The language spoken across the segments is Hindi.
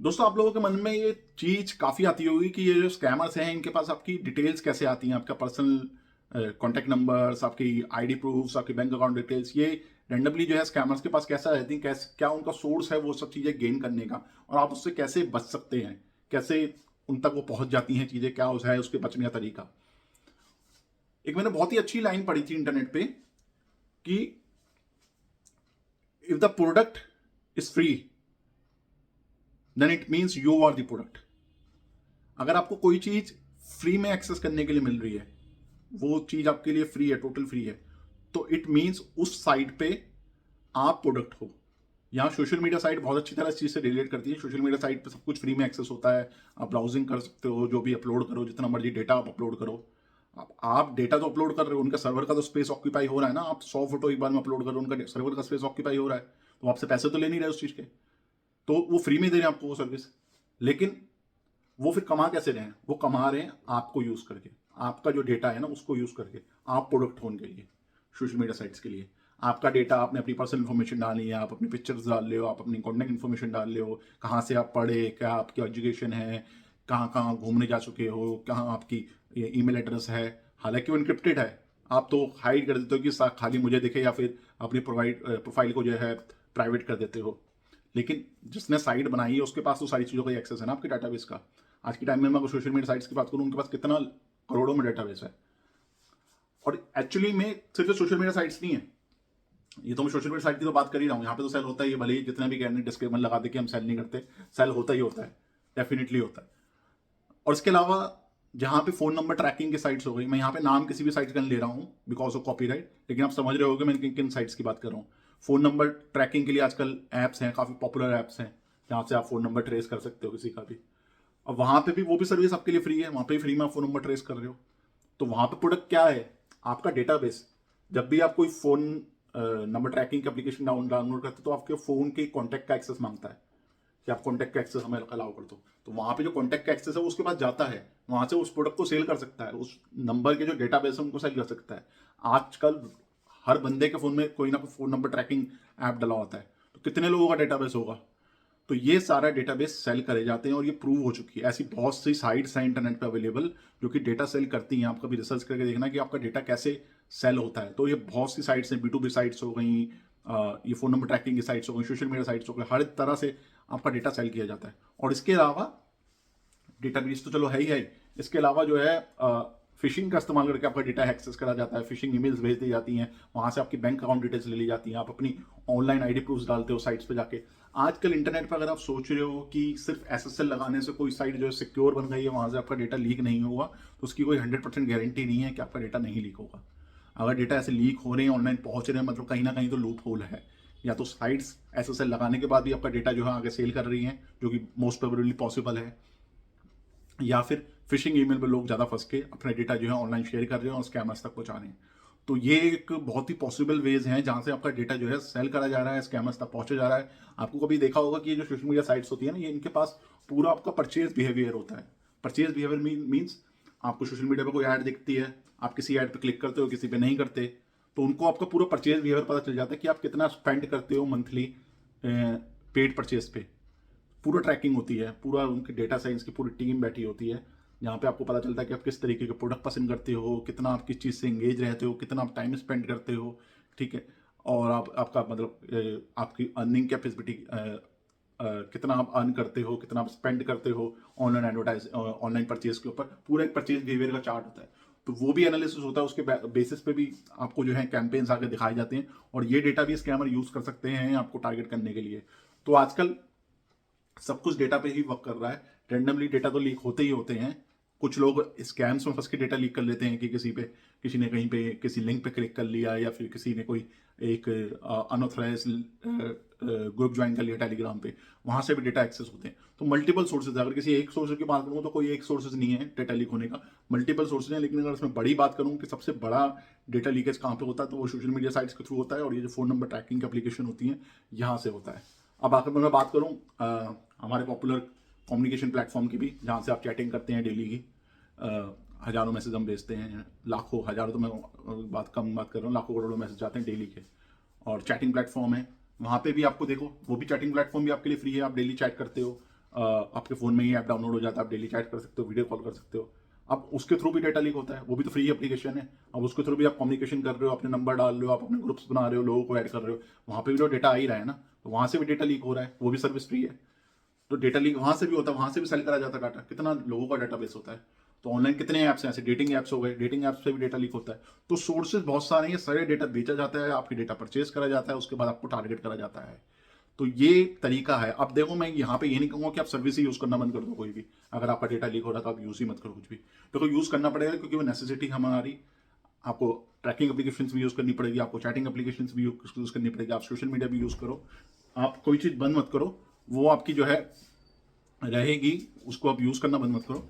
दोस्तों, आप लोगों के मन में ये चीज काफी आती होगी कि ये जो स्कैमर्स हैं इनके पास आपकी डिटेल्स कैसे आती हैं, आपका पर्सनल कॉन्टैक्ट नंबर्स, आपकी आईडी प्रूफ्स, आपकी बैंक अकाउंट डिटेल्स, ये रैंडमली जो है स्कैमर्स के पास कैसा रहती हैं, कैसे क्या उनका सोर्स है वो सब चीजें गेन करने का, और आप उससे कैसे बच सकते हैं, कैसे उन तक वो पहुंच जाती हैं चीजें, क्या है उसके बचने का तरीका। एक मैंने बहुत ही अच्छी लाइन पढ़ी थी इंटरनेट पे कि if the product is free then it means you are the product. अगर आपको कोई चीज फ्री में एक्सेस करने के लिए मिल रही है, वो चीज आपके लिए फ्री है, टोटल फ्री है, तो इट मीन्स उस साइट पे आप प्रोडक्ट हो। यहाँ सोशल मीडिया साइट बहुत अच्छी तरह इस चीज से रिलेट करती है। सोशल मीडिया साइट पे सब कुछ फ्री में एक्सेस होता है, आप ब्राउजिंग कर सकते हो, जो भी अपलोड करो, जितना मर्जी डेटा आप अपलोड करो। आप डेटा तो अपलोड कर रहे हो, उनका सर्वर का तो स्पेस ऑक्यूपाई हो रहा है ना। आप 100 फोटो एक बार में अपलोड करो, उनका सर्वर का स्पेस ऑक्यूपाई हो रहा है, तो आपसे पैसे तो ले नहीं रहे उस चीज के, तो वो फ्री में दे रहे हैं आपको वो सर्विस। लेकिन वो फिर कमा कैसे रहे हैं? वो कमा रहे हैं आपको यूज करके, आपका जो डेटा है ना उसको यूज करके, आप प्रोडक्ट होने के लिए, सोशल मीडिया साइट्स के लिए। आपका डेटा, आपने अपनी पर्सनल इन्फॉर्मेशन डालनी है, आप अपनी पिक्चर्स डाल रहे हो, आप अपनी कॉन्टैक्ट इन्फॉर्मेशन डाल रहे हो, कहाँ से आप पढ़े, क्या आपकी एजुकेशन है, कहाँ कहाँ घूमने जा चुके हो, कहाँ आपकी ईमेल एड्रेस है। हालांकि वो इनक्रिप्टेड है, आप तो हाइड कर देते हो कि खाली मुझे दिखे, या फिर अपनी प्रोफाइल को जो है प्राइवेट कर देते हो। लेकिन जिसने साइट बनाई है उसके पास तो सारी चीज़ों का एक्सेस है ना आपके डाटाबेस का। आज के टाइम में मैं अगर सोशल मीडिया साइट्स की बात करूं, उनके पास कितना करोड़ों में डाटाबेस है। और एक्चुअली में सिर्फ सोशल मीडिया साइट्स नहीं है, ये तो मैं सोशल मीडिया साइट की तो बात कर ही रहा हूँ। यहाँ पे तो सेल होता ही है, भले ही जितने भी कहने डिस्क्लेमर लगा दे कि हम सेल नहीं करते, सेल होता ही होता है, डेफिनेटली होता है। और इसके अलावा जहाँ पे फोन नंबर ट्रैकिंग की साइट्स हो गई, मैं यहाँ पे नाम किसी भी साइट का नहीं ले रहा हूँ बिकॉज ऑफ कॉपीराइट, लेकिन आप समझ रहे होगे मैं किन किन साइट्स की बात कर रहा हूँ। फोन नंबर ट्रैकिंग के लिए आजकल ऐप्स हैं, काफी पॉपुलर ऐप्स हैं, जहाँ से आप फोन नंबर ट्रेस कर सकते हो किसी का भी। अब वहां पे भी वो भी सर्विस आपके लिए फ्री है, वहां पे भी फ्री में आप फोन नंबर ट्रेस कर रहे हो। तो वहां पे प्रोडक्ट क्या है? आपका डेटाबेस। जब भी आप कोई फोन नंबर ट्रैकिंग की एप्लीकेशन डाउनलोड करते हो तो आपके फोन के कॉन्टैक्ट का एक्सेस मांगता है कि आप कॉन्टैक्ट का एक्सेस हमें अलाउ कर दो। तो वहां पे जो कॉन्टैक्ट का एक्सेस है वो उसके पास जाता है, वहां से उस प्रोडक्ट को सेल कर सकता है, उस नंबर के जो डेटाबेस है उनको सेल कर सकता है। आजकल हर बंदे के फोन में कोई ना कोई फोन नंबर ट्रैकिंग ऐप डला होता है, तो कितने लोगों का डेटाबेस होगा? तो ये सारा डेटाबेस सेल करे जाते हैं, और ये प्रूव हो चुकी है। ऐसी बहुत सी साइट्स हैं इंटरनेट पे अवेलेबल जो कि डेटा सेल करती हैं। आप कभी रिसर्च करके देखना कि आपका डेटा कैसे सेल होता है। तो ये बहुत सी साइट्स हैं, B2B साइट्स हो गई, ये फोन नंबर ट्रैकिंग की साइट्स हो गई, सोशल मीडिया साइट्स हो गई, हर तरह से आपका डेटा सेल किया जाता है। और इसके अलावा डेटाबेस तो चलो है ही है, इसके अलावा जो है फिशिंग का इस्तेमाल करके आपका डेटा एक्सेस करा जाता है, फिशिंग ईमेल्स भेज दी जाती हैं, वहां से आपकी बैंक अकाउंट डिटेल्स ले ली जाती हैं, आप अपनी ऑनलाइन आईडी प्रूफ्स डालते हो साइट्स पे जाके। आजकल इंटरनेट पर अगर आप सोच रहे हो कि सिर्फ SSL लगाने से कोई साइट जो है सिक्योर बन गई है, वहां से आपका डेटा लीक नहीं होगा, तो उसकी कोई 100% गारंटी नहीं है कि आपका डेटा नहीं लीक होगा। अगर डेटा ऐसे लीक हो रहे हैं, ऑनलाइन पहुंच रहे हैं, मतलब कहीं ना कहीं तो लूप होल है। या तो साइट्स SSL लगाने के बाद भी आपका डेटा जो है आगे सेल कर रही हैं, जो कि मोस्ट प्रोबेबली पॉसिबल है, या फिर फिशिंग ईमेल में लोग ज़्यादा फंस के अपना डेटा जो है ऑनलाइन शेयर कर रहे हैं और स्कैमर्स तक पहुंचा रहे हैं। तो ये एक बहुत ही पॉसिबल वेज हैं जहां से आपका डेटा जो है सेल करा जा रहा है, स्कैमर्स तक पहुंचा जा रहा है। आपको कभी देखा होगा कि ये जो सोशल मीडिया साइट्स होती है ना, ये इनके पास पूरा आपका परचेज बिहेवियर होता है। परचेज बिहेवियर मीन्स आपको सोशल मीडिया पर कोई ऐड दिखती है, आप किसी ऐड पर क्लिक करते हो, किसी पे नहीं करते, तो उनको आपका पूरा परचेज बिहेवियर पता चल जाता है कि आप कितना स्पेंड करते हो मंथली पेड परचेज पे। पूरा ट्रैकिंग होती है, पूरा उनकी डेटा साइंस की पूरी टीम बैठी होती है, जहाँ पे आपको पता चलता है कि आप किस तरीके के प्रोडक्ट पसंद करते हो, कितना आप किस चीज़ से एंगेज रहते हो, कितना आप टाइम स्पेंड करते हो, ठीक है। और आप आपका मतलब आपकी अर्निंग कैपेसिटी, कितना आप अर्न करते हो, कितना आप स्पेंड करते हो ऑनलाइन एडवर्टाइज, ऑनलाइन परचेज के ऊपर पूरा एक परचेज बिहेवियर का चार्ट होता है। तो वो भी एनालिसिस होता है, उसके बेसिस पे भी आपको जो है कैंपेन्स आगे दिखाए जाते हैं, और ये डेटा भी स्कैमर यूज कर सकते हैं आपको टारगेट करने के लिए। तो आजकल सब कुछ डेटा पे ही वर्क कर रहा है। रेंडमली डेटा तो लीक होते ही होते हैं। कुछ लोग स्कैम्स में फंस के डेटा लीक कर लेते हैं कि किसी ने कहीं पे किसी लिंक पे क्लिक कर लिया, या फिर किसी ने कोई एक अनऑथराइज ग्रुप ज्वाइन कर लिया टेलीग्राम पे, वहां से भी डेटा एक्सेस होते हैं। तो मल्टीपल सोर्सेज, अगर किसी एक सोर्स की बात करूँ तो कोई एक सोर्सेज नहीं है डेटा लीक होने का, मल्टीपल सोर्सेज हैं। लेकिन अगर इसमें बड़ी बात करूँ कि सबसे बड़ा डेटा लीकेज कहाँ पे होता है, तो वो सोशल मीडिया साइट्स के थ्रू होता है, और ये जो फोन नंबर ट्रैकिंग की एप्लीकेशन होती है यहाँ से होता है। अब आकर मैं बात करूँ हमारे पॉपुलर कम्युनिकेशन प्लेटफॉर्म की भी, जहाँ से आप चैटिंग करते हैं डेली की, हजारों मैसेज हम भेजते हैं, लाखों, हजारों तो मैं कम बात कर रहा हूँ, लाखों करोड़ों मैसेज आते हैं डेली के। और चैटिंग प्लेटफॉर्म है, वहाँ पे भी आपको देखो, वो भी चैटिंग प्लेटफॉर्म भी आपके लिए फ्री है, आप डेली चैट करते हो, आपके फ़ोन में ही ऐप डाउनलोड हो जाता है, आप डेली चैट कर सकते हो, वीडियो कॉल कर सकते हो। अब उसके थ्रू भी डेटा लीक होता है, वो भी तो फ्री एप्लीकेशन है। अब उसके थ्रू भी आप कम्युनिकेशन कर रहे हो, अपने नंबर डाल रहे हो, आप अपने ग्रुप्स बना रहे हो, लोगों को ऐड कर रहे हो, वहाँ पे भी तो डेटा आ ही रहा है ना, तो वहाँ से भी डेटा लीक हो रहा है, वो भी सर्विस फ्री है। तो डेटा लीक वहाँ से भी होता है, वहाँ से भी सेल करा जाता है डाटा, कितना लोगों का डाटा बेस होता है। तो ऑनलाइन कितने ऐप्स हैं ऐसे, डेटिंग ऐप्स हो गए, डेटिंग ऐप्स से भी डेटा लीक होता है। तो सोर्सेज बहुत सारे हैं, सारे डेटा बेचा जाता है, आपकी डेटा परचेज करा जाता है, उसके बाद आपको टारगेट करा जाता है। तो ये तरीका है। अब देखो, मैं यहाँ पे ये नहीं कहूँगा कि आप सर्विस ही यूज़ करना बंद कर दो कोई भी। अगर आपका डेटा लीक हो रहा है तो आप यूज़ ही मत करो कुछ भी। देखो, यूज़ करना पड़ेगा क्योंकि वो नेसेसिटी हमारी। आपको ट्रैकिंग एप्लीकेशन भी यूज़ करनी पड़ेगी, आपको चैटिंग एप्लीकेशन भी यूज़ करनी पड़ेगी, आप सोशल मीडिया भी यूज़ करो। आप कोई चीज़ बंद मत करो, वो आपकी जो है रहेगी, उसको आप यूज़ करना बंद मत करो।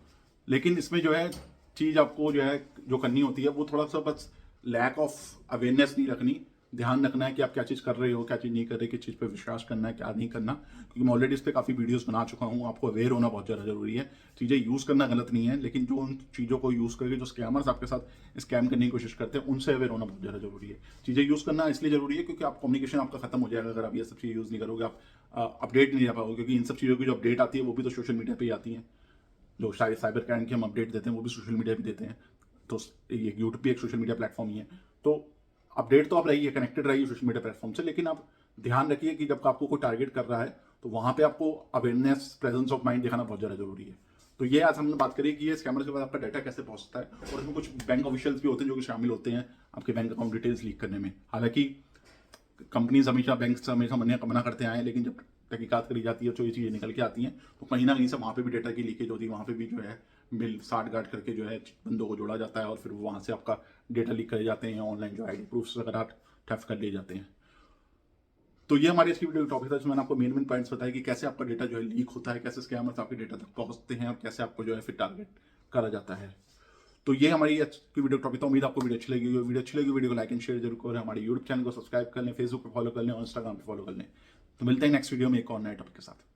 लेकिन इसमें जो है चीज़ आपको जो है जो करनी होती है, वो थोड़ा सा बस लैक ऑफ अवेयरनेस नहीं रखनी, ध्यान रखना है कि आप क्या चीज़ कर रहे हो, क्या चीज़ नहीं कर रहे, किस चीज़ पे विश्वास करना है, क्या नहीं करना। क्योंकि मैं ऑलरेडी इस पर काफ़ी वीडियोस बना चुका हूँ, आपको अवेयर होना बहुत ज़्यादा ज़रूरी है। चीज़ें यूज़ करना गलत नहीं है, लेकिन जो उन चीज़ों को यूज़ करके जो स्कैमर्स आपके साथ स्कैम करने की कोशिश करते हैं, उनसे अवेयर होना बहुत ज़्यादा ज़रूरी है। चीज़ें यूज़ करना इसलिए ज़रूरी है क्योंकि आप कम्युनिकेशन आपका खत्म हो जाएगा अगर आप ये सब चीज़ यूज़ नहीं करोगे, आप अपडेट नहीं रह पाओगे। क्योंकि इन सब चीज़ों की जो अपडेट आती है वो भी तो सोशल मीडिया पे ही आती हैं। जो शायद साइबर क्राइम की हम अपडेट देते हैं वो भी सोशल मीडिया पे देते हैं। तो ये यूट्यूब भी एक सोशल मीडिया प्लेटफॉर्म ही है। तो अपडेट तो आप रहिए, कनेक्टेड रहिए सोशल मीडिया प्लेटफॉर्म से, लेकिन आप ध्यान रखिए कि जब आपको कोई टारगेट कर रहा है तो वहाँ पे आपको अवेयरनेस, प्रेजेंस ऑफ माइंड दिखाना बहुत ज़्यादा जरूरी है। तो ये आज हमने बात करी कि ये स्कैमर के बाद आपका डाटा कैसे पहुंचता है, और इसमें कुछ बैंक ऑफिशियल्स भी होते हैं जो कि शामिल होते हैं आपके बैंक अकाउंट डिटेल्स लीक करने में। हालांकि कंपनीज हमेशा, बैंक से हमेशा मना करते आए हैं, लेकिन जब तहकीकात करी जाती है तो ये चीज़ें निकल के आती हैं, तो कहीं ना कहीं से वहाँ पे भी डेटा की लीकेज होती है, वहाँ पे भी जो है मिल साठ गांठ करके जो है बंदों को जोड़ा जाता है, और फिर वहाँ से आपका डेटा लीक करे जाते हैं, ऑनलाइन जो आईडी प्रूफ्स वगैरह ठफ कर लिए जाते हैं। तो ये हमारी इसकी वीडियो टॉपिक था, जिसमें मैंने आपको मेन पॉइंट्स बताया कि कैसे आपका डेटा जो है लीक होता है, कैसे स्कैमर्स आपके डेटा तक पहुँचते हैं, और कैसे आपको जो है फिर टारगेट करा जाता है। तो ये हमारी आज की वीडियो टॉपिक था। उम्मीद आपको वीडियो अच्छी लगी। वीडियो अच्छी लगी वीडियो को लाइक एंड शेयर जरूर करें, हमारे यूट्यूब चैनल को सब्सक्राइब कर लें, फेसबुक पे फॉलो कर लें और इंस्टाग्राम पे फॉलो कर लें। तो मिलते हैं नेक्स्ट वीडियो में एक और नए टॉपिक के साथ।